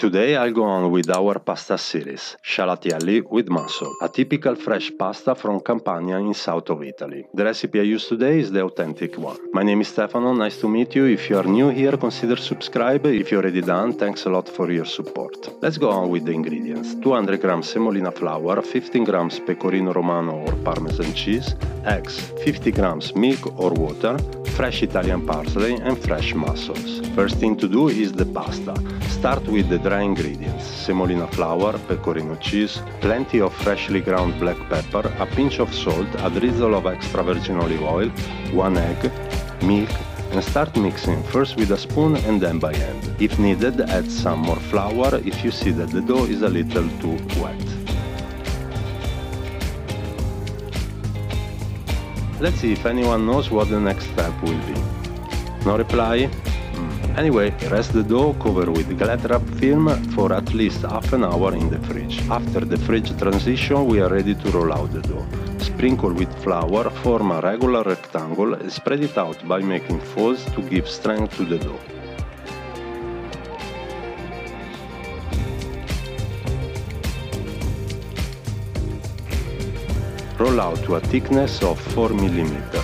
Today I'll go on with our pasta series, scialatielli with mussel, a typical fresh pasta from Campania in south of Italy. The recipe I use today is the authentic one. My name is Stefano, nice to meet you. If you are new here, consider subscribe. If you're already done, thanks a lot for your support. Let's go on with the ingredients. 200 grams semolina flour, 15 grams pecorino romano or parmesan cheese, eggs, 50 grams milk or water, fresh Italian parsley and fresh mussels. First thing to do is the pasta. Start with the dry ingredients, semolina flour, pecorino cheese, plenty of freshly ground black pepper, a pinch of salt, a drizzle of extra virgin olive oil, 1 egg, milk, and start mixing first with a spoon and then by hand. If needed, add some more flour if you see that the dough is a little too wet. Let's see if anyone knows what the next step will be. No reply? Anyway, rest the dough, cover with Glad wrap film for at least half an hour in the fridge. After the fridge transition, we are ready to roll out the dough. Sprinkle with flour, form a regular rectangle and spread it out by making folds to give strength to the dough. Roll out to a thickness of 4 mm.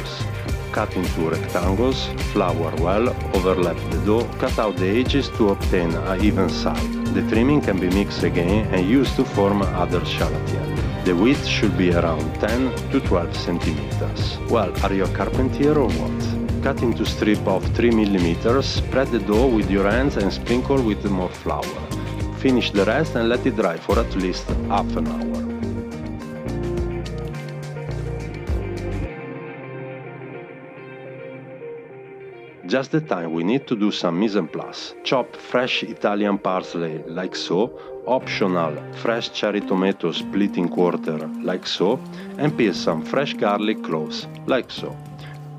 Cut into rectangles, flour well, overlap the dough, cut out the edges to obtain an even side. The trimming can be mixed again and used to form other scialatielli. The width should be around 10 to 12 centimeters. Well, are you a carpenter or what? Cut into strip of 3 mm, spread the dough with your hands and sprinkle with more flour. Finish the rest and let it dry for at least half an hour. Just the time we need to do some mise en place. Chop fresh Italian parsley like so, optional fresh cherry tomato split in quarter like so, and peel some fresh garlic cloves like so.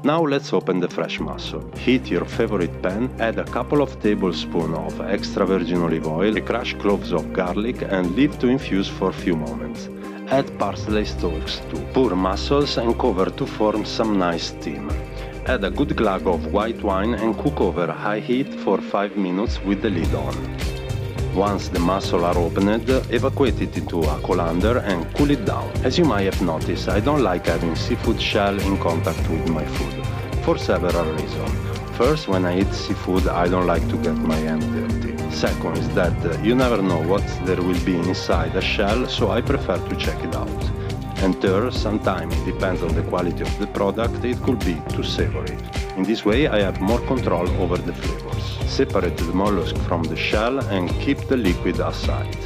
Now let's open the fresh mussel. Heat your favorite pan, add a couple of tablespoons of extra virgin olive oil, crushed cloves of garlic and leave to infuse for a few moments. Add parsley stalks too. Pour mussels and cover to form some nice steam. Add a good glug of white wine and cook over high heat for 5 minutes with the lid on. Once the mussels are opened, evacuate it into a colander and cool it down. As you might have noticed, I don't like having seafood shell in contact with my food, for several reasons. First, when I eat seafood, I don't like to get my hand dirty. Second is that you never know what there will be inside a shell, so I prefer to check it out. And third, sometimes it depends on the quality of the product, it could be too savory. In this way I have more control over the flavors. Separate the mollusk from the shell and keep the liquid aside.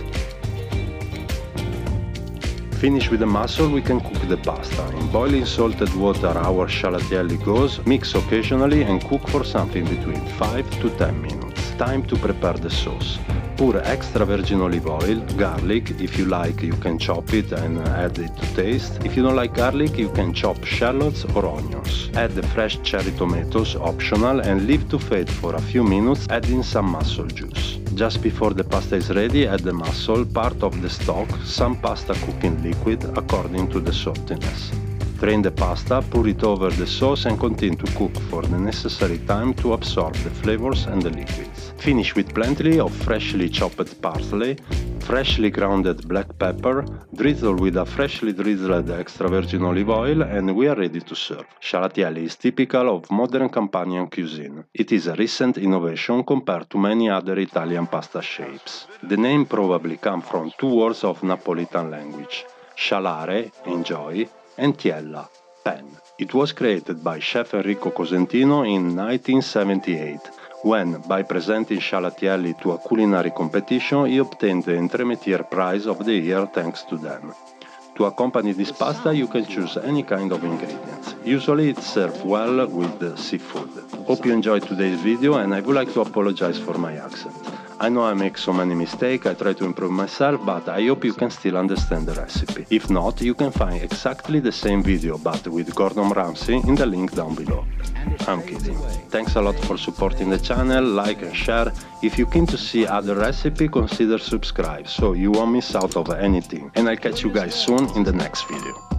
Finish with the mussel, we can cook the pasta. In boiling salted water our scialatielli goes, mix occasionally and cook for something between 5 to 10 minutes. Time to prepare the sauce. Pour extra virgin olive oil, garlic, if you like you can chop it and add it to taste. If you don't like garlic you can chop shallots or onions. Add the fresh cherry tomatoes, optional, and leave to fade for a few minutes adding some mussel juice. Just before the pasta is ready, add the mussel, part of the stock, some pasta cooking liquid according to the saltiness. Drain the pasta, pour it over the sauce and continue to cook for the necessary time to absorb the flavors and the liquids. Finish with plenty of freshly chopped parsley, freshly grounded black pepper, drizzle with a freshly drizzled extra virgin olive oil and we are ready to serve. Scialatielli is typical of modern Campanian cuisine. It is a recent innovation compared to many other Italian pasta shapes. The name probably comes from two words of Napolitan language, scialare, enjoy, and tiella, pan. It was created by chef Enrico Cosentino in 1978, when, by presenting scialatielli to a culinary competition, he obtained the Entremetier Prize of the Year thanks to them. To accompany this pasta you can choose any kind of ingredients. Usually it's served well with seafood. Hope you enjoyed today's video and I would like to apologize for my accent. I know I make so many mistakes, I try to improve myself, but I hope you can still understand the recipe. If not, you can find exactly the same video but with Gordon Ramsay in the link down below. I'm kidding. Thanks a lot for supporting the channel, like and share. If you're keen to see other recipes, consider subscribe so you won't miss out of anything. And I'll catch you guys soon in the next video.